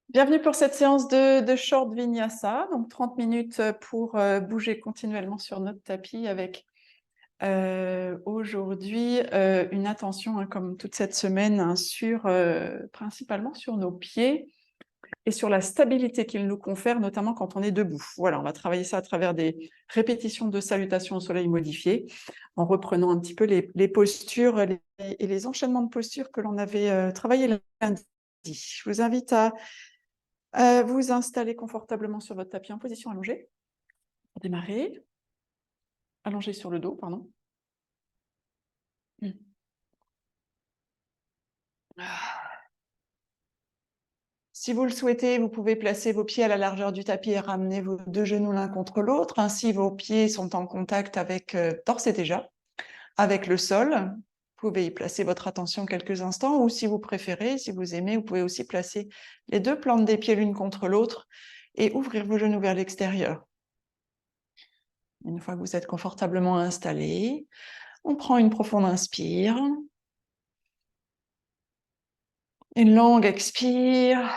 Bienvenue pour cette séance de short vinyasa, donc 30 minutes pour bouger continuellement sur notre tapis avec aujourd'hui une attention, comme toute cette semaine, principalement sur nos pieds et sur la stabilité qu'ils nous confèrent, notamment quand on est debout. Voilà, on va travailler ça à travers des répétitions de salutations au soleil modifiées, en reprenant un petit peu les postures et les enchaînements de postures que l'on avait travaillé lundi. Je vous invite à vous installez confortablement sur votre tapis en position allongée. Pour démarrer, allongé sur le dos, pardon. Si vous le souhaitez, vous pouvez placer vos pieds à la largeur du tapis et ramener vos deux genoux l'un contre l'autre. Ainsi, vos pieds sont en contact avec, d'ores et déjà, avec le sol. Vous pouvez y placer votre attention quelques instants, ou si vous préférez, si vous aimez, vous pouvez aussi placer les deux plantes des pieds l'une contre l'autre et ouvrir vos genoux vers l'extérieur. Une fois que vous êtes confortablement installé, on prend une profonde inspire. Une longue expire.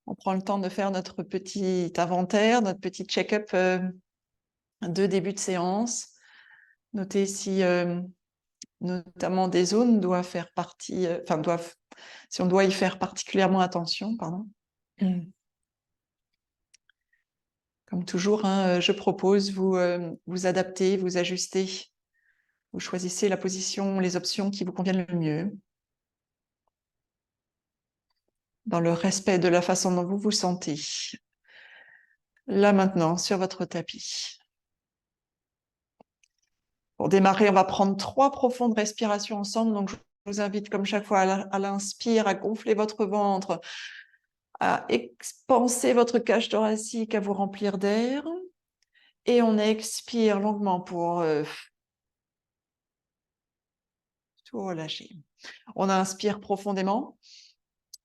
On prend le temps de faire notre petit inventaire, notre petit check-up de début de séance. Notez si notamment des zones doivent faire partie, si on doit y faire particulièrement attention, pardon. Comme toujours, je propose, vous adaptez, vous ajustez, vous choisissez la position, les options qui vous conviennent le mieux, dans le respect de la façon dont vous vous sentez. Là maintenant, sur votre tapis. Pour démarrer, on va prendre 3 profondes respirations ensemble. Donc, je vous invite, comme chaque fois, à l'inspire, à gonfler votre ventre, à expanser votre cage thoracique, à vous remplir d'air. Et on expire longuement pour tout relâcher. On inspire profondément.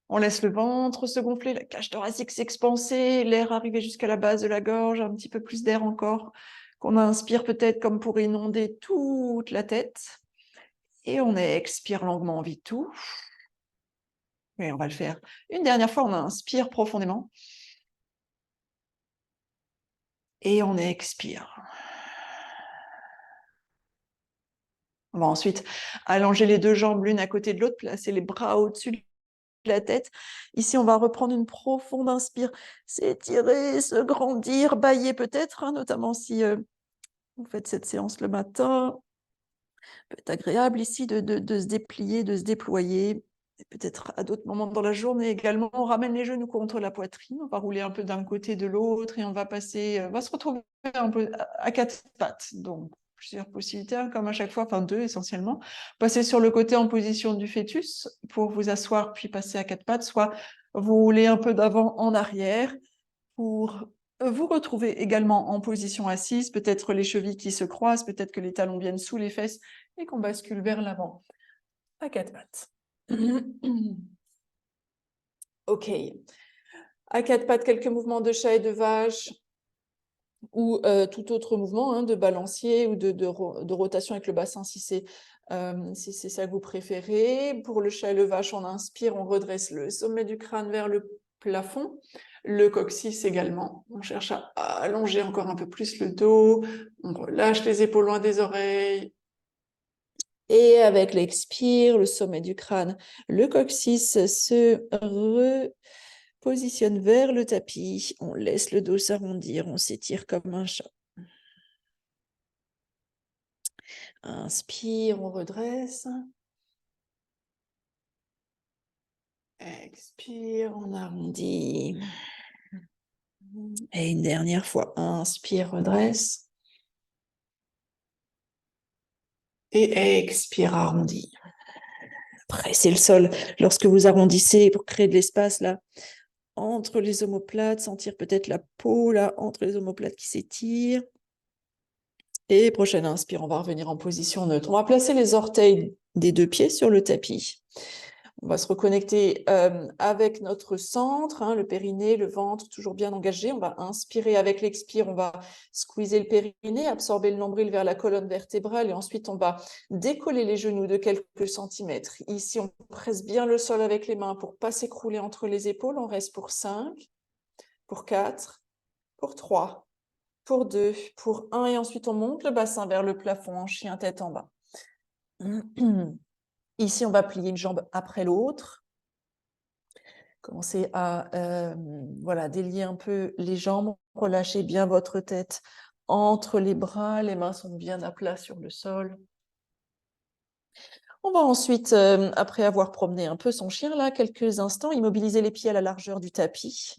On laisse le ventre se gonfler, la cage thoracique s'expanser, l'air arriver jusqu'à la base de la gorge, un petit peu plus d'air encore, qu'on inspire peut-être comme pour inonder toute la tête. Et on expire longuement, on vide tout. Et on va le faire une dernière fois. On inspire profondément. Et on expire. On va ensuite allonger les deux jambes l'une à côté de l'autre, placer les bras au-dessus de la tête. Ici, on va reprendre une profonde inspire, s'étirer, se grandir, bâiller peut-être, notamment si vous faites cette séance le matin. Peut être agréable ici de se déplier, de se déployer. Peut-être à d'autres moments dans la journée également, on ramène les genoux contre la poitrine, on va rouler un peu d'un côté de l'autre et on va se retrouver un peu à 4 pattes. Donc, plusieurs possibilités, comme à chaque fois, enfin 2 essentiellement. Passer sur le côté en position du fœtus pour vous asseoir puis passer à 4 pattes, soit vous roulez un peu d'avant en arrière pour vous retrouver également en position assise, peut-être les chevilles qui se croisent, peut-être que les talons viennent sous les fesses et qu'on bascule vers l'avant à 4 pattes. Ok. À 4 pattes, quelques mouvements de chat et de vache ou tout autre mouvement, de balancier ou de rotation avec le bassin si c'est ça que vous préférez. Pour le chat et le vache, on inspire, on redresse le sommet du crâne vers le plafond. Le coccyx également. On cherche à allonger encore un peu plus le dos. On relâche les épaules loin des oreilles. Et avec l'expire, le sommet du crâne, le coccyx se repositionne vers le tapis. On laisse le dos s'arrondir, on s'étire comme un chat. Inspire, on redresse. Expire, on arrondit. Et une dernière fois, inspire, redresse. Et expire, arrondis. Pressez le sol lorsque vous arrondissez pour créer de l'espace là entre les omoplates, sentir peut-être la peau là entre les omoplates qui s'étire. Et prochaine inspire, on va revenir en position neutre. On va placer les orteils des deux pieds sur le tapis. On va se reconnecter avec notre centre, hein, le périnée, le ventre, toujours bien engagé. On va inspirer avec l'expire, on va squeezer le périnée, absorber le nombril vers la colonne vertébrale et ensuite on va décoller les genoux de quelques centimètres. Ici, on presse bien le sol avec les mains pour ne pas s'écrouler entre les épaules. On reste pour 5, pour 4, pour 3, pour 2, pour 1 et ensuite on monte le bassin vers le plafond en chien tête en bas. Ici, on va plier une jambe après l'autre. Commencez à voilà, délier un peu les jambes, relâchez bien votre tête entre les bras, les mains sont bien à plat sur le sol. On va ensuite, après avoir promené un peu son chien, là, quelques instants, immobiliser les pieds à la largeur du tapis.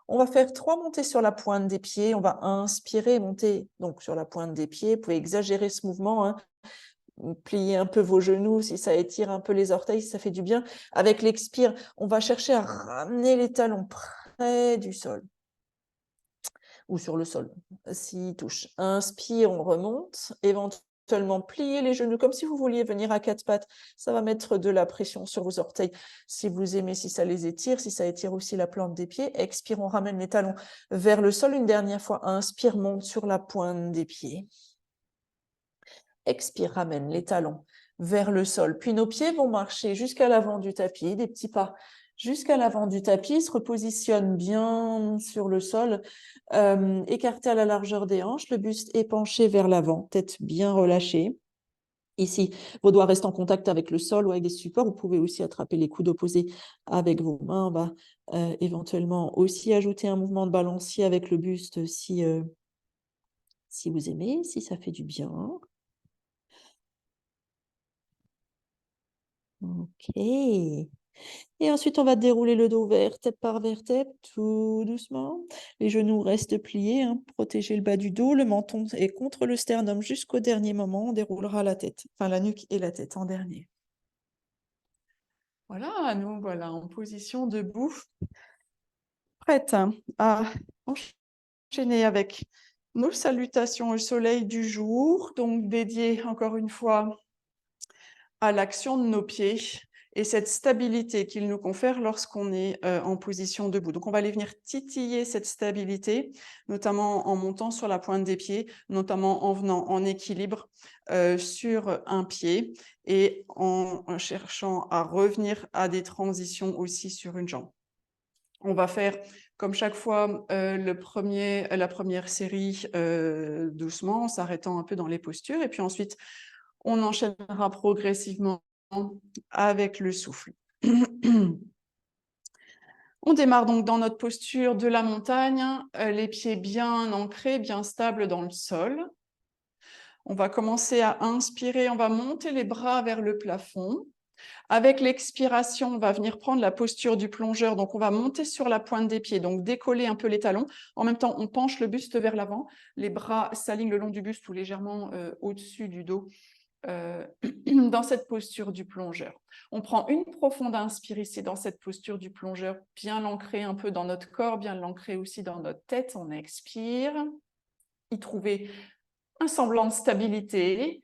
On va faire 3 montées sur la pointe des pieds. On va inspirer, monter donc sur la pointe des pieds. Vous pouvez exagérer ce mouvement, hein. Pliez un peu vos genoux si ça étire un peu les orteils, si ça fait du bien. Avec l'expire, on va chercher à ramener les talons près du sol ou sur le sol, s'il touche. Inspire, on remonte, éventuellement pliez les genoux comme si vous vouliez venir à 4 pattes. Ça va mettre de la pression sur vos orteils. Si vous aimez, si ça les étire, si ça étire aussi la plante des pieds, expire, on ramène les talons vers le sol une dernière fois. Inspire, monte sur la pointe des pieds. Expire, ramène les talons vers le sol. Puis nos pieds vont marcher jusqu'à l'avant du tapis, des petits pas jusqu'à l'avant du tapis, se repositionne bien sur le sol, écarté à la largeur des hanches, le buste est penché vers l'avant, tête bien relâchée. Ici, vos doigts restent en contact avec le sol ou avec des supports. Vous pouvez aussi attraper les coudes opposés avec vos mains. On va éventuellement aussi ajouter un mouvement de balancier avec le buste si vous aimez, si ça fait du bien. Ok. Et ensuite, on va dérouler le dos vertèbre par vertèbre, tout doucement. Les genoux restent pliés, hein, protégez le bas du dos. Le menton est contre le sternum jusqu'au dernier moment. On déroulera la tête, enfin la nuque et la tête en dernier. Voilà, nous voilà en position debout, prête à enchaîner avec nos salutations au soleil du jour, donc dédiées encore une fois à l'action de nos pieds et cette stabilité qu'ils nous confèrent lorsqu'on est en position debout. Donc, on va aller venir titiller cette stabilité, notamment en montant sur la pointe des pieds, notamment en venant en équilibre sur un pied et en cherchant à revenir à des transitions aussi sur une jambe. On va faire, comme chaque fois, la première série doucement, en s'arrêtant un peu dans les postures. Et puis ensuite, on enchaînera progressivement avec le souffle. On démarre donc dans notre posture de la montagne, les pieds bien ancrés, bien stables dans le sol. On va commencer à inspirer, on va monter les bras vers le plafond. Avec l'expiration, on va venir prendre la posture du plongeur. Donc, on va monter sur la pointe des pieds, donc décoller un peu les talons. En même temps, on penche le buste vers l'avant. Les bras s'alignent le long du buste ou légèrement au-dessus du dos dans cette posture du plongeur. On prend une profonde inspire ici dans cette posture du plongeur, bien l'ancrer un peu dans notre corps, bien l'ancrer aussi dans notre tête. On expire. Y trouver un semblant de stabilité.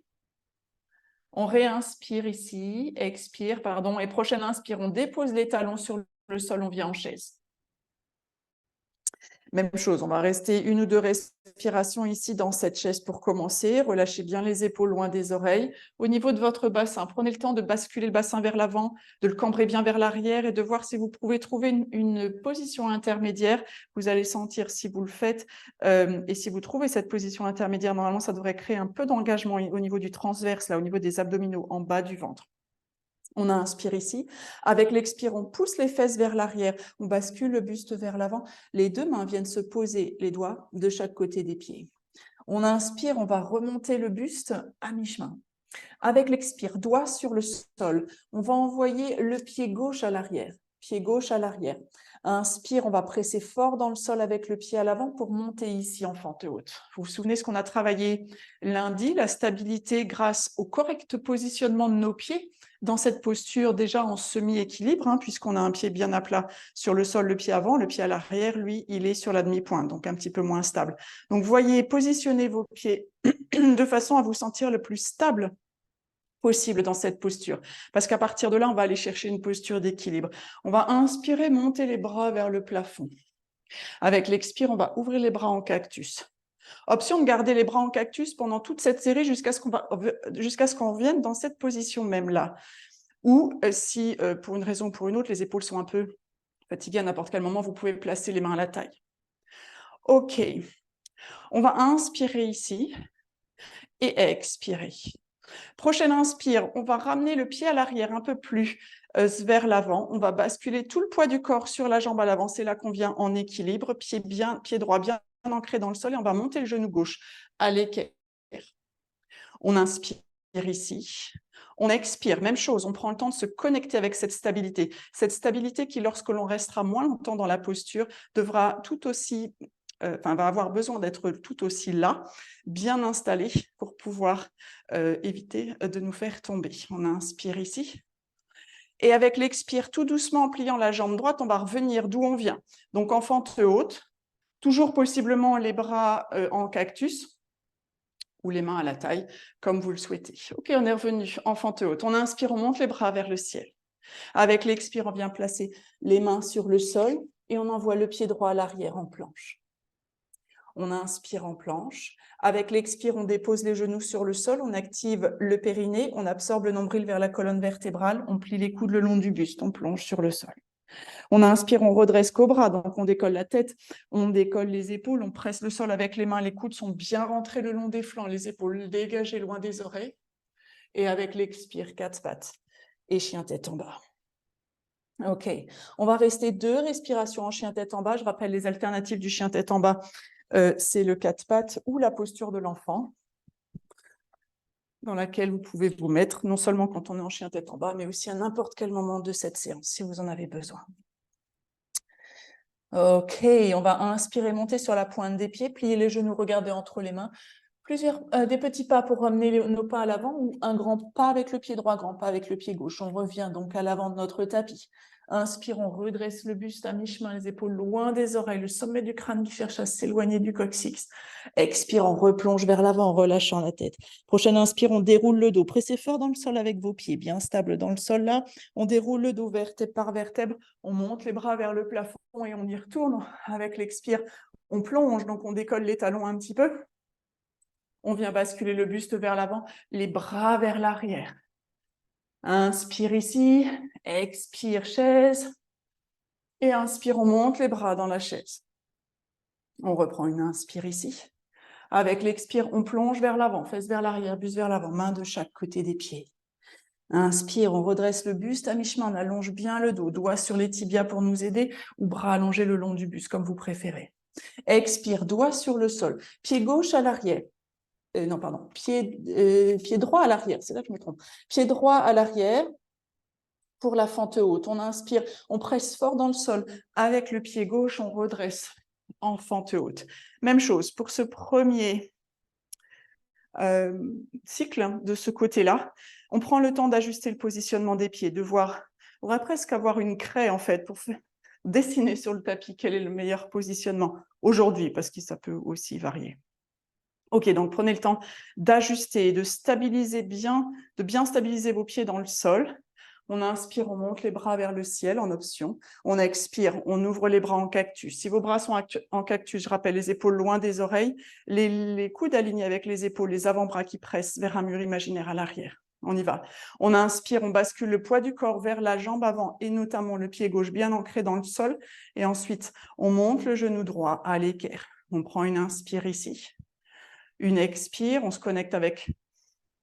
On réinspire ici, expire, pardon, et prochaine inspire, on dépose les talons sur le sol, on vient en chaise. Même chose, on va rester 1 ou 2 respirations ici dans cette chaise pour commencer. Relâchez bien les épaules loin des oreilles. Au niveau de votre bassin, prenez le temps de basculer le bassin vers l'avant, de le cambrer bien vers l'arrière et de voir si vous pouvez trouver une position intermédiaire. Vous allez sentir si vous le faites. Et si vous trouvez cette position intermédiaire, normalement, ça devrait créer un peu d'engagement au niveau du transverse, là, au niveau des abdominaux, en bas du ventre. On inspire ici. Avec l'expire, on pousse les fesses vers l'arrière. On bascule le buste vers l'avant. Les 2 mains viennent se poser, les doigts de chaque côté des pieds. On inspire, on va remonter le buste à mi-chemin. Avec l'expire, doigt sur le sol. On va envoyer le pied gauche à l'arrière. Pied gauche à l'arrière. Inspire, on va presser fort dans le sol avec le pied à l'avant pour monter ici en fente haute. Vous vous souvenez ce qu'on a travaillé lundi, la stabilité grâce au correct positionnement de nos pieds dans cette posture déjà en semi-équilibre, hein, puisqu'on a un pied bien à plat sur le sol, le pied avant, le pied à l'arrière, lui, il est sur la demi-pointe, donc un petit peu moins stable. Donc, voyez, positionnez vos pieds de façon à vous sentir le plus stable possible dans cette posture. Parce qu'à partir de là, on va aller chercher une posture d'équilibre. On va inspirer, monter les bras vers le plafond. Avec l'expire, on va ouvrir les bras en cactus. Option de garder les bras en cactus pendant toute cette série jusqu'à ce qu'on revienne dans cette position même là. Ou si, pour une raison ou pour une autre, les épaules sont un peu fatiguées à n'importe quel moment, vous pouvez placer les mains à la taille. OK. On va inspirer ici et expirer. Prochaine inspire, on va ramener le pied à l'arrière un peu plus vers l'avant. On va basculer tout le poids du corps sur la jambe à l'avant. C'est là qu'on vient en équilibre, pied droit bien ancré dans le sol et on va monter le genou gauche à l'équerre. On inspire ici. On expire, même chose, on prend le temps de se connecter avec cette stabilité. Cette stabilité qui, lorsque l'on restera moins longtemps dans la posture, devra tout aussi, va avoir besoin d'être tout aussi là, bien installé pour pouvoir éviter de nous faire tomber. On inspire ici. Et avec l'expire, tout doucement en pliant la jambe droite, on va revenir d'où on vient. Donc en fente haute, toujours possiblement les bras en cactus, ou les mains à la taille, comme vous le souhaitez. Ok, on est revenu en fente haute. On inspire, on monte les bras vers le ciel. Avec l'expire, on vient placer les mains sur le sol et on envoie le pied droit à l'arrière en planche. On inspire en planche. Avec l'expire, on dépose les genoux sur le sol, on active le périnée, on absorbe le nombril vers la colonne vertébrale, on plie les coudes le long du buste, on plonge sur le sol. On inspire, on redresse cobra, donc on décolle la tête, on décolle les épaules, on presse le sol avec les mains, les coudes sont bien rentrés le long des flancs, les épaules dégagées loin des oreilles. Et avec l'expire, 4 pattes et chien tête en bas. Ok, on va rester 2 respirations en chien tête en bas. Je rappelle les alternatives du chien tête en bas, c'est le 4 pattes ou la posture de l'enfant, dans laquelle vous pouvez vous mettre, non seulement quand on est en chien tête en bas, mais aussi à n'importe quel moment de cette séance, si vous en avez besoin. Ok, on va inspirer, monter sur la pointe des pieds, plier les genoux, regarder entre les mains. Des petits pas pour ramener nos pas à l'avant ou un grand pas avec le pied droit, grand pas avec le pied gauche. On revient donc à l'avant de notre tapis. Inspire, on redresse le buste à mi-chemin, les épaules loin des oreilles, le sommet du crâne qui cherche à s'éloigner du coccyx. Expire, on replonge vers l'avant en relâchant la tête. Prochaine inspire, on déroule le dos. Pressez fort dans le sol avec vos pieds, bien stable dans le sol là. On déroule le dos vertèbre par vertèbre. On monte les bras vers le plafond et on y retourne. Avec l'expire, on plonge, donc on décolle les talons un petit peu. On vient basculer le buste vers l'avant, les bras vers l'arrière. Inspire ici, expire chaise. Et inspire, on monte les bras dans la chaise. On reprend une inspire ici. Avec l'expire, on plonge vers l'avant, fesses vers l'arrière, buste vers l'avant, main de chaque côté des pieds. Inspire, on redresse le buste à mi-chemin, on allonge bien le dos, doigts sur les tibias pour nous aider, ou bras allongés le long du buste, comme vous préférez. Expire, doigts sur le sol, pied gauche à l'arrière. Pied droit à l'arrière, c'est là que je me trompe. Pied droit à l'arrière pour la fente haute. On inspire, on presse fort dans le sol. Avec le pied gauche, on redresse en fente haute. Même chose pour ce premier cycle de ce côté-là. On prend le temps d'ajuster le positionnement des pieds, de voir, on va presque avoir une craie en fait pour dessiner sur le tapis quel est le meilleur positionnement aujourd'hui, parce que ça peut aussi varier. Ok, donc prenez le temps d'ajuster, de stabiliser bien, de bien stabiliser vos pieds dans le sol. On inspire, on monte les bras vers le ciel en option. On expire, on ouvre les bras en cactus. Si vos bras sont en cactus, je rappelle les épaules loin des oreilles, les coudes alignés avec les épaules, les avant-bras qui pressent vers un mur imaginaire à l'arrière. On y va. On inspire, on bascule le poids du corps vers la jambe avant et notamment le pied gauche bien ancré dans le sol. Et ensuite, on monte le genou droit à l'équerre. On prend une inspire ici. Une expire, on se connecte avec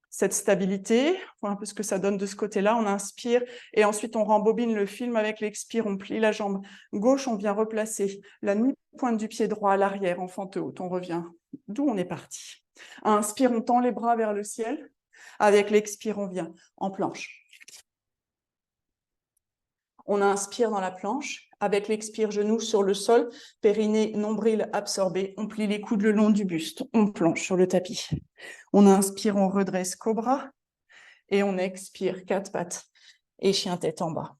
cette stabilité, voir un peu ce que ça donne de ce côté-là, on inspire et ensuite on rembobine le film avec l'expire, on plie la jambe gauche, on vient replacer la mi-pointe du pied droit à l'arrière en fente haute, on revient d'où on est parti. Inspire, on tend les bras vers le ciel, avec l'expire, on vient en planche. On inspire dans la planche, avec l'expire, genou sur le sol, périnée, nombril absorbé, on plie les coudes le long du buste, on plonge sur le tapis. On inspire, on redresse cobra, et on expire, 4 pattes, et chien tête en bas.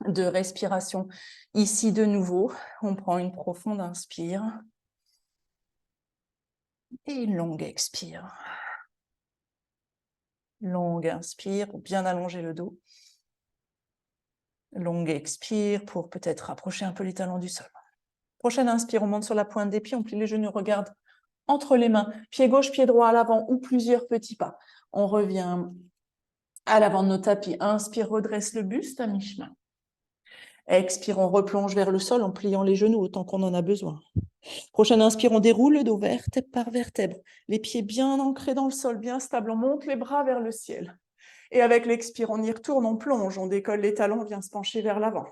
2 respirations ici de nouveau, on prend une profonde inspire, et une longue expire. Longue inspire pour bien allonger le dos. Longue expire pour peut-être rapprocher un peu les talons du sol. Prochaine inspire, on monte sur la pointe des pieds, on plie les genoux, regarde entre les mains, pied gauche, pied droit à l'avant ou plusieurs petits pas. On revient à l'avant de nos tapis. Inspire, redresse le buste à mi-chemin. Expire, on replonge vers le sol en pliant les genoux autant qu'on en a besoin. Prochaine inspire, on déroule le dos vertèbre par vertèbre. Les pieds bien ancrés dans le sol, bien stables. On monte les bras vers le ciel. Et avec l'expire, on y retourne, on plonge, on décolle les talons, on vient se pencher vers l'avant.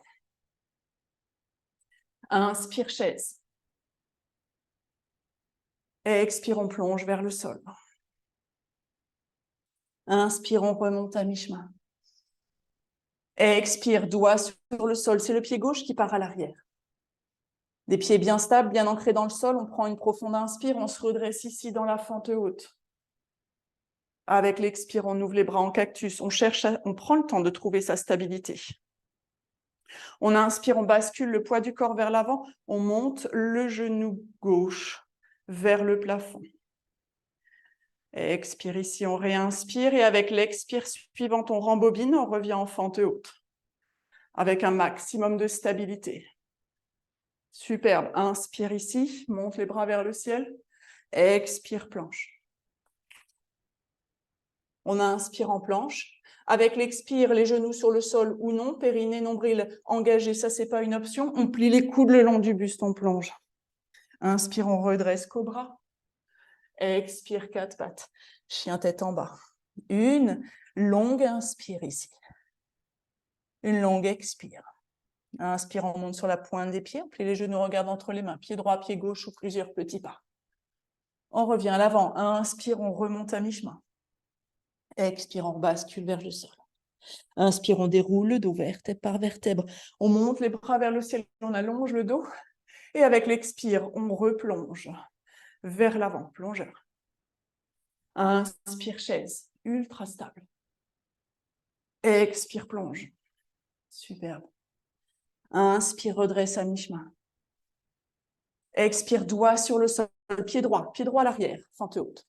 Inspire, chaise. Expire, on plonge vers le sol. Inspire, on remonte à mi-chemin. Expire, doigt sur le sol. C'est le pied gauche qui part à l'arrière. Des pieds bien stables, bien ancrés dans le sol. On prend une profonde inspire, on se redresse ici dans la fente haute. Avec l'expire, on ouvre les bras en cactus. On prend le temps de trouver sa stabilité. On inspire, on bascule le poids du corps vers l'avant. On monte le genou gauche vers le plafond. Expire ici, on réinspire. Et avec l'expire suivante, on rembobine, on revient en fente haute. Avec un maximum de stabilité. Superbe. Inspire ici, monte les bras vers le ciel. Expire, planche. On inspire en planche. Avec l'expire, les genoux sur le sol ou non, périnée, nombril engagé, ça c'est pas une option. On plie les coudes le long du buste, on plonge. Inspire, on redresse cobra. Expire, quatre pattes. Chien tête en bas. Une longue inspire ici. Une longue expire. Inspire, on monte sur la pointe des pieds. On plie les genoux, on regarde entre les mains. Pied droit, pied gauche ou plusieurs petits pas. On revient à l'avant. Inspire, on remonte à mi-chemin. Expire, on bascule vers le sol. Inspire, on déroule le dos vertèbre par vertèbre. On monte les bras vers le ciel, on allonge le dos. Et avec l'expire, on replonge vers l'avant, plongeur. Inspire, chaise, ultra stable. Expire, plonge. Superbe. Inspire, redresse à mi-chemin. Expire, doigt sur le sol, pied droit à l'arrière, fente haute.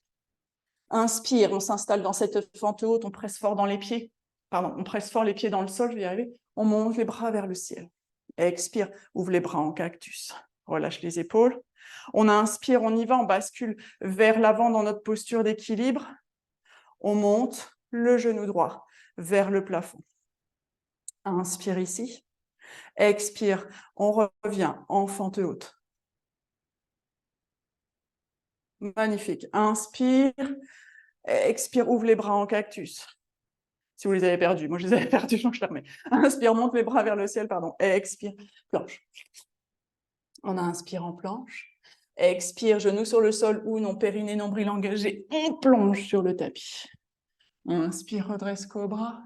Inspire, on s'installe dans cette fente haute, on presse fort dans les pieds. Pardon, on presse fort les pieds dans le sol, je vais y arriver. On monte les bras vers le ciel. Expire, ouvre les bras en cactus. Relâche les épaules. On inspire, on y va, on bascule vers l'avant dans notre posture d'équilibre. On monte le genou droit vers le plafond. Inspire ici. Expire, on revient en fente haute. Magnifique. Inspire. Expire, ouvre les bras en cactus. Si vous les avez perdus, moi je les avais perdus, donc je les remets. Inspire, monte les bras vers le ciel, pardon. Expire, planche. On inspire en planche. Expire, genoux sur le sol ou non, périnée, nombril engagé. On plonge sur le tapis. Inspire, redresse cobra.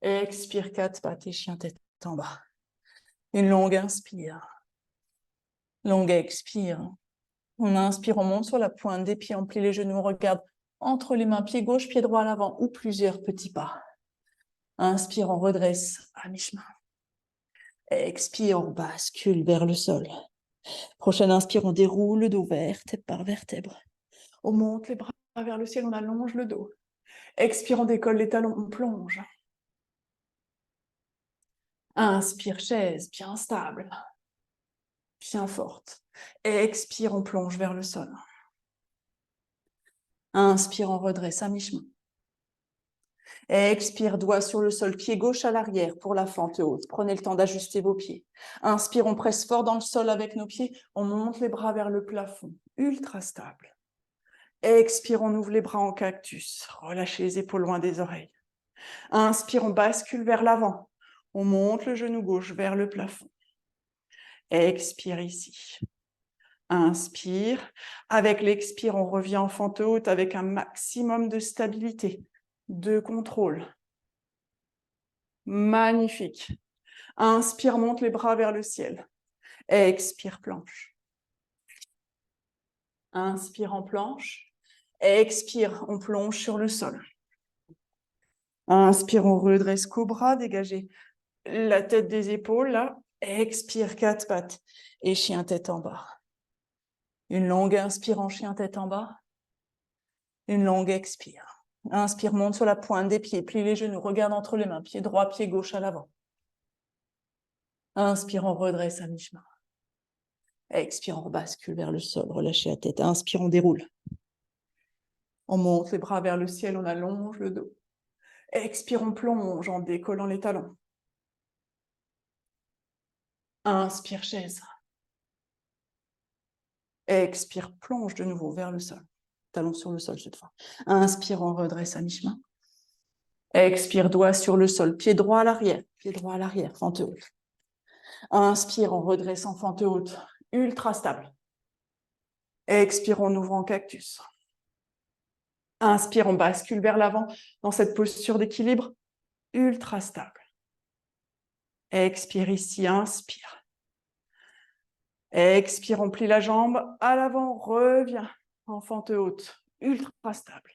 Expire, quatre pattes et chien tête en bas. Une longue inspire. Longue expire. On inspire, on monte sur la pointe des pieds, on plie les genoux, on regarde entre les mains, pied gauche, pied droit à l'avant ou plusieurs petits pas. Inspire, on redresse à mi-chemin. Expire, on bascule vers le sol. Prochaine inspire, on déroule le dos vertèbre par vertèbre. On monte les bras vers le ciel, on allonge le dos. Expire, on décolle les talons, on plonge. Inspire, chaise, bien stable, bien forte. Expire, on plonge vers le sol. Inspire, on redresse à mi-chemin. Expire, doigt sur le sol, pied gauche à l'arrière pour la fente haute. Prenez le temps d'ajuster vos pieds. Inspire, on presse fort dans le sol avec nos pieds. On monte les bras vers le plafond, ultra stable. Expire, on ouvre les bras en cactus. Relâchez les épaules loin des oreilles. Inspire, on bascule vers l'avant. On monte le genou gauche vers le plafond. Expire ici. Inspire. Avec l'expire, on revient en fente haute avec un maximum de stabilité, de contrôle. Magnifique. Inspire, monte les bras vers le ciel. Expire, planche. Inspire en planche. Expire, on plonge sur le sol. Inspire, on redresse cobra, dégagez la tête des épaules, là. Expire, quatre pattes et chien tête en bas. Une longue inspire en chien tête en bas. Une longue expire. Inspire, monte sur la pointe des pieds, plie les genoux, regarde entre les mains, pied droit, pied gauche à l'avant. Inspire, on redresse à mi-chemin. Expire, on bascule vers le sol, relâchez la tête. Inspire, on déroule. On monte les bras vers le ciel, on allonge le dos. Expire, on plonge en décollant les talons. Inspire, chaise. Expire, plonge de nouveau vers le sol. Talons sur le sol cette fois. Inspire, on redresse à mi-chemin. Expire, doigt sur le sol, pied droit à l'arrière, fente haute. Inspire, on redresse en fente haute, ultra stable. Expire, on ouvre en cactus. Inspire, on bascule vers l'avant dans cette posture d'équilibre, ultra stable. Expire ici, inspire. Expire, on plie la jambe à l'avant, reviens en fente haute, ultra stable.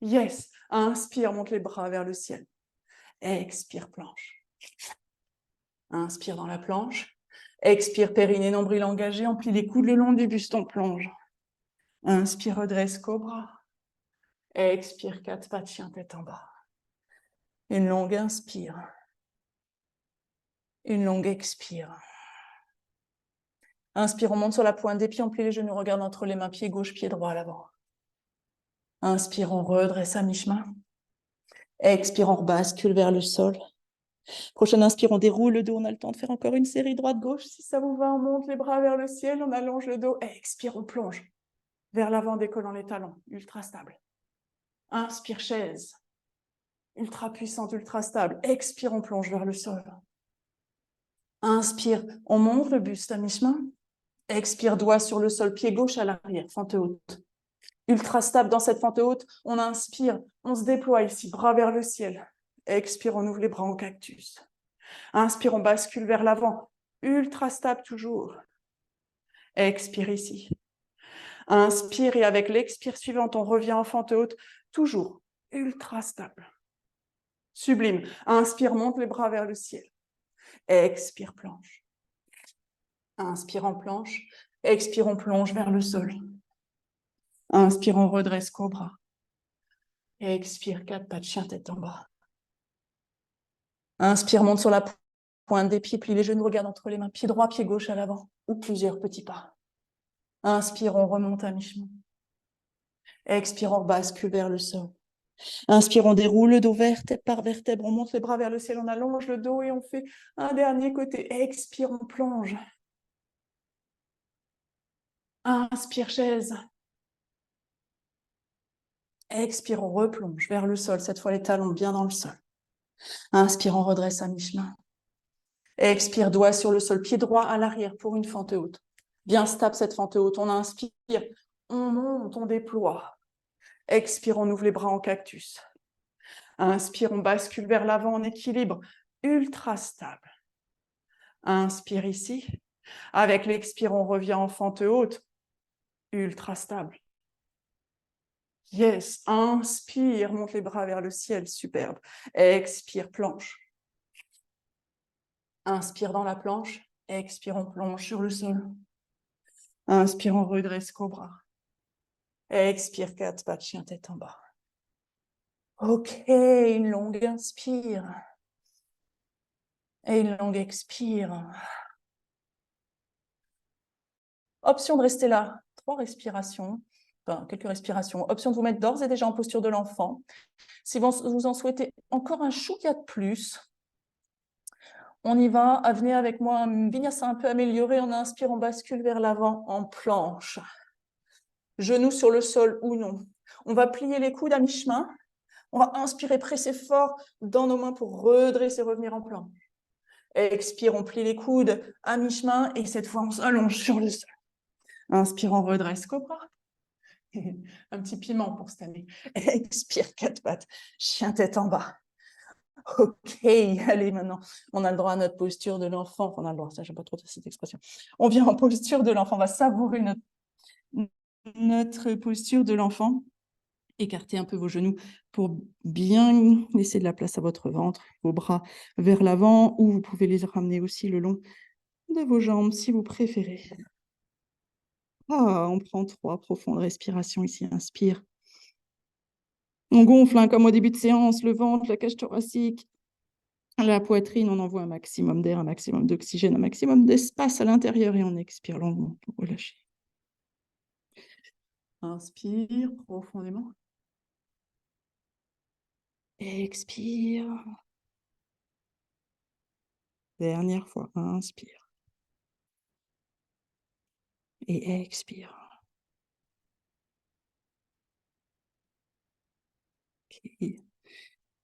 Yes, inspire, monte les bras vers le ciel. Expire, planche. Inspire dans la planche. Expire, périnée, nombril engagé, on plie les coudes le long du buste, on plonge. Inspire, redresse, cobra. Expire, quatre pattes, chien, tête en bas. Une longue inspire. Une longue expire. Inspire, on monte sur la pointe des pieds, on plie les genoux, regarde entre les mains, pied gauche, pied droit à l'avant. Inspire, on redresse à mi-chemin. Expire, on rebascule vers le sol. Prochaine inspire, on déroule le dos, on a le temps de faire encore une série droite-gauche. Si ça vous va, on monte les bras vers le ciel, on allonge le dos. Expire, on plonge vers l'avant, décollant les talons, ultra stable. Inspire, chaise. Ultra puissante, ultra stable. Expire, on plonge vers le sol. Inspire, on monte le buste à mi-chemin. Expire, doigt sur le sol, pied gauche à l'arrière, fente haute. Ultra stable dans cette fente haute. On inspire, on se déploie ici, bras vers le ciel. Expire, on ouvre les bras en cactus. Inspire, on bascule vers l'avant. Ultra stable toujours. Expire ici. Inspire et avec l'expire suivante, on revient en fente haute, toujours ultra stable. Sublime. Inspire, monte les bras vers le ciel. Expire, planche. Inspire, en planche. Expire, on plonge vers le sol. Inspire, on redresse cobra. Expire, quatre pattes, chien, tête en bas. Inspire, monte sur la pointe des pieds, plie les genoux, regarde entre les mains, pied droit, pied gauche à l'avant, ou plusieurs petits pas. Inspire, on remonte à mi-chemin. Expire, on bascule vers le sol. Inspire, on déroule le dos vertèbre par vertèbre, on monte les bras vers le ciel, on allonge le dos et on fait un dernier côté. Expire, on plonge. Inspire, chaise. Expire, on replonge vers le sol, cette fois les talons bien dans le sol. Inspire, on redresse à mi-chemin. Expire, doigt sur le sol, pied droit à l'arrière pour une fente haute. Bien stable cette fente haute, on inspire, on monte, on déploie. Expire, on ouvre les bras en cactus. Inspire, on bascule vers l'avant en équilibre, ultra stable. Inspire ici. Avec l'expire, on revient en fente haute, ultra stable. Yes, inspire, monte les bras vers le ciel, superbe. Expire, planche. Inspire dans la planche, expire, on plonge sur le sol. Inspire, on redresse cobra. Expire, quatre pattes, chien, tête en bas. Ok, une longue inspire. Et une longue expire. Option de rester là, 3 respirations, enfin quelques respirations. Option de vous mettre d'ores et déjà en posture de l'enfant. Si vous en souhaitez encore un chouïa de plus, on y va. Venez avec moi, un vinyasa un peu amélioré. On inspire, on bascule vers l'avant en planche. Genoux sur le sol ou non. On va plier les coudes à mi-chemin. On va inspirer, presser fort dans nos mains pour redresser, revenir en planche. Expire, on plie les coudes à mi-chemin et cette fois, on s'allonge sur le sol. Inspire, on redresse cobra. Un petit piment pour cette année. Expire, quatre pattes. Chien tête en bas. Ok, allez, maintenant, on a le droit à notre posture de l'enfant. Enfin, on a le droit, ça, j'aime pas trop cette expression. On vient en posture de l'enfant. On va savourer notre posture de l'enfant. Écartez un peu vos genoux pour bien laisser de la place à votre ventre, vos bras vers l'avant, ou vous pouvez les ramener aussi le long de vos jambes si vous préférez. On prend 3 profondes respirations ici. Inspire. On gonfle, hein, comme au début de séance, le ventre, la cage thoracique, la poitrine. On envoie un maximum d'air, un maximum d'oxygène, un maximum d'espace à l'intérieur et on expire longuement pour relâcher. Inspire profondément. Expire. Dernière fois, inspire. Et expire. Okay.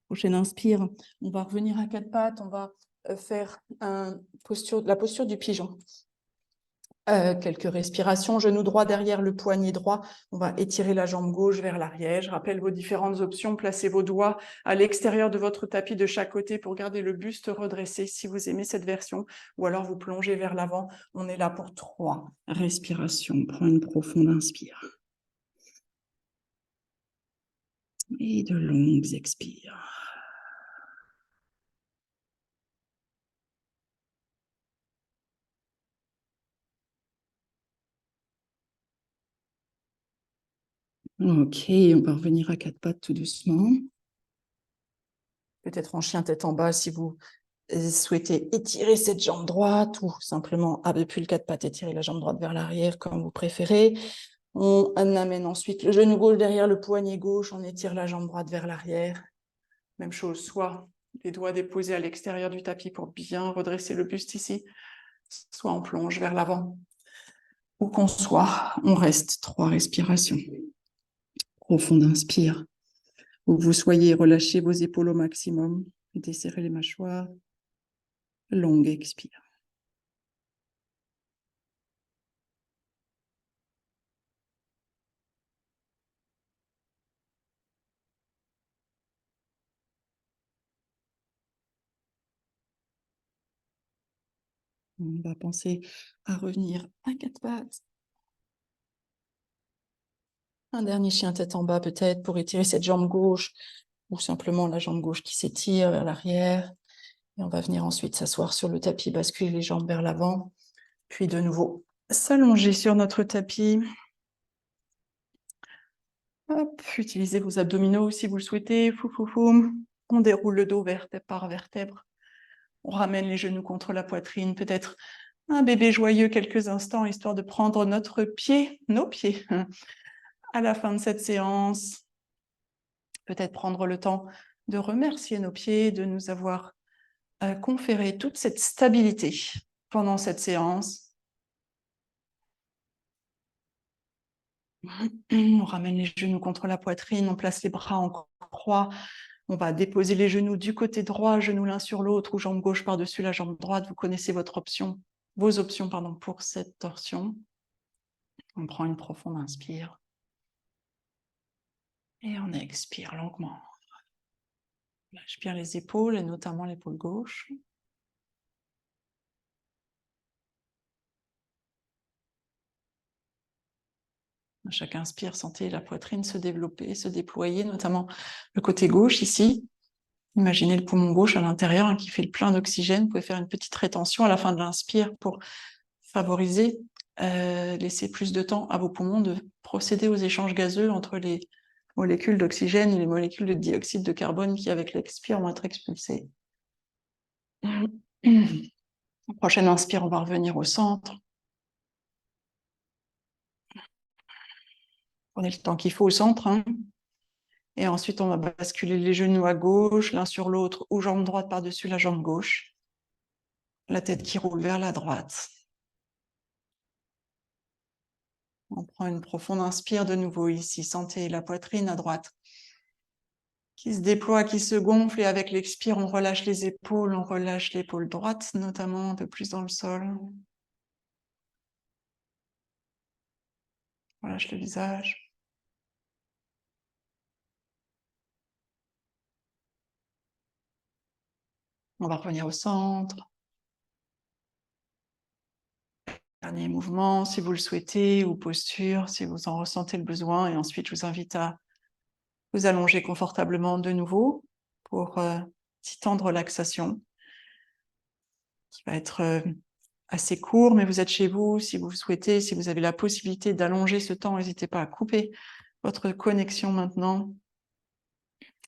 Prochaine inspire, on va revenir à quatre pattes, on va faire la posture du pigeon. Quelques respirations, genou droit derrière le poignet droit. On va étirer la jambe gauche vers l'arrière. Je rappelle vos différentes options. Placez vos doigts à l'extérieur de votre tapis de chaque côté pour garder le buste redressé si vous aimez cette version. Ou alors vous plongez vers l'avant. On est là pour 3 respirations. Prends une profonde inspire. Et de longues expires. Ok, on va revenir à quatre pattes tout doucement. Peut-être en chien tête en bas si vous souhaitez étirer cette jambe droite ou simplement depuis le quatre pattes étirer la jambe droite vers l'arrière comme vous préférez. On amène ensuite le genou gauche derrière le poignet gauche, on étire la jambe droite vers l'arrière. Même chose, soit les doigts déposés à l'extérieur du tapis pour bien redresser le buste ici, soit on plonge vers l'avant. Où qu'on soit, on reste 3 respirations. Profonde inspire. Où que vous soyez, relâchez vos épaules au maximum et desserrez les mâchoires. Longue expire. On va penser à revenir à quatre pattes. Un dernier chien tête en bas peut-être pour étirer cette jambe gauche ou simplement la jambe gauche qui s'étire vers l'arrière. Et on va venir ensuite s'asseoir sur le tapis, basculer les jambes vers l'avant, puis de nouveau s'allonger sur notre tapis. Hop, utilisez vos abdominaux si vous le souhaitez. On déroule le dos vertèbre par vertèbre. On ramène les genoux contre la poitrine, peut-être un bébé joyeux quelques instants, histoire de prendre nos pieds, à la fin de cette séance. Peut-être prendre le temps de remercier nos pieds, de nous avoir conféré toute cette stabilité pendant cette séance. On ramène les genoux contre la poitrine, on place les bras en croix. On va déposer les genoux du côté droit, genoux l'un sur l'autre, ou jambe gauche par-dessus la jambe droite. Vous connaissez vos options pour cette torsion. On prend une profonde inspire. Et on expire longuement. Lâche bien les épaules, et notamment l'épaule gauche. À chaque inspire, sentez la poitrine se développer, se déployer, notamment le côté gauche ici. Imaginez le poumon gauche à l'intérieur qui fait le plein d'oxygène. Vous pouvez faire une petite rétention à la fin de l'inspire pour favoriser, laisser plus de temps à vos poumons de procéder aux échanges gazeux entre les molécules d'oxygène et les molécules de dioxyde de carbone qui, avec l'expire, vont être expulsées. Prochaine inspire, on va revenir au centre. Prenez le temps qu'il faut au centre. Et ensuite, on va basculer les genoux à gauche, l'un sur l'autre, ou jambe droite par-dessus la jambe gauche. La tête qui roule vers la droite. On prend une profonde inspire de nouveau ici. Sentez la poitrine à droite qui se déploie, qui se gonfle. Et avec l'expire, on relâche les épaules. On relâche l'épaule droite, notamment un peu plus dans le sol. On relâche le visage. On va revenir au centre. Dernier mouvement, si vous le souhaitez, ou posture, si vous en ressentez le besoin. Et ensuite, je vous invite à vous allonger confortablement de nouveau pour petit temps de relaxation qui va être assez court, mais vous êtes chez vous. Si vous le souhaitez, si vous avez la possibilité d'allonger ce temps, n'hésitez pas à couper votre connexion maintenant.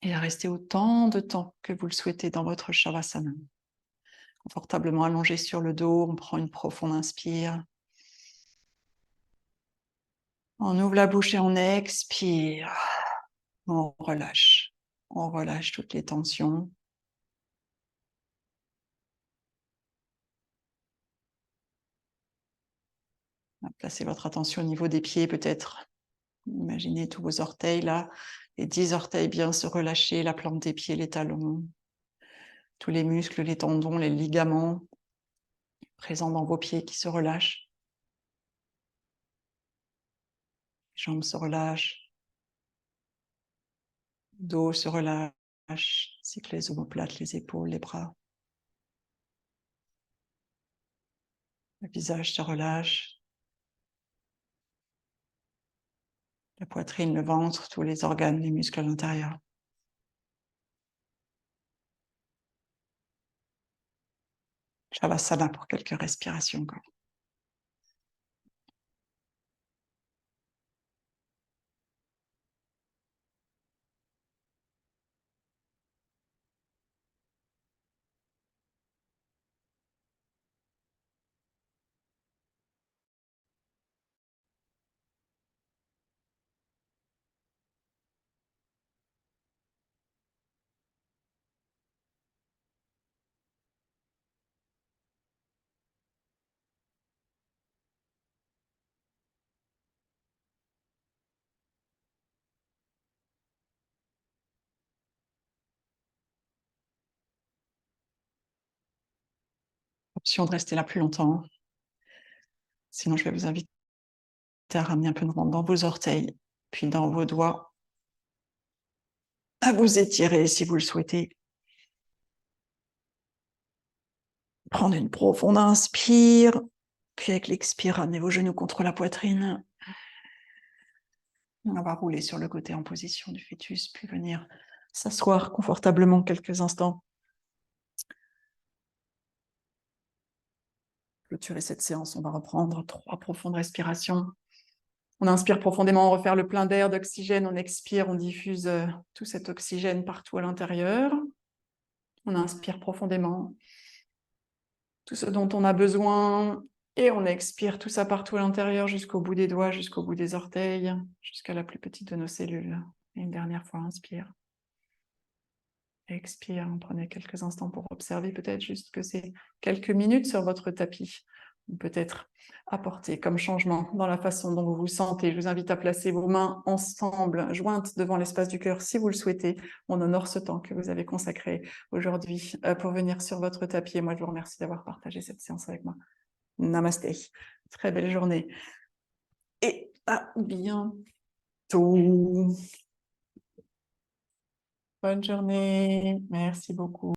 Et à rester autant de temps que vous le souhaitez dans votre Shavasana. Confortablement allongé sur le dos, on prend une profonde inspire. On ouvre la bouche et on expire. On relâche. On relâche toutes les tensions. Placez votre attention au niveau des pieds peut-être. Imaginez tous vos orteils là, les 10 orteils bien se relâcher, la plante des pieds, les talons, tous les muscles, les tendons, les ligaments présents dans vos pieds qui se relâchent. Les jambes se relâchent, le dos se relâche, ainsi que les omoplates, les épaules, les bras. Le visage se relâche, la poitrine, le ventre, tous les organes, les muscles à l'intérieur. Shavasana pour quelques respirations encore. Option de rester là plus longtemps. Sinon, je vais vous inviter à ramener un peu de vent dans vos orteils, puis dans vos doigts, à vous étirer si vous le souhaitez. Prendre une profonde inspire, puis avec l'expire, ramenez vos genoux contre la poitrine. On va rouler sur le côté en position du fœtus, puis venir s'asseoir confortablement quelques instants. Clôturer cette séance, on va reprendre 3 profondes respirations. On inspire profondément, on refaire le plein d'air, d'oxygène, on expire, on diffuse tout cet oxygène partout à l'intérieur. On inspire profondément tout ce dont on a besoin et on expire tout ça partout à l'intérieur jusqu'au bout des doigts, jusqu'au bout des orteils, jusqu'à la plus petite de nos cellules. Et une dernière fois, inspire. Expire, prenez quelques instants pour observer peut-être juste que c'est quelques minutes sur votre tapis. Peut-être apporter comme changement dans la façon dont vous vous sentez. Je vous invite à placer vos mains ensemble, jointes devant l'espace du cœur si vous le souhaitez. On honore ce temps que vous avez consacré aujourd'hui pour venir sur votre tapis. Et moi, je vous remercie d'avoir partagé cette séance avec moi. Namasté. Très belle journée. Et à bientôt. Bonne journée. Merci beaucoup.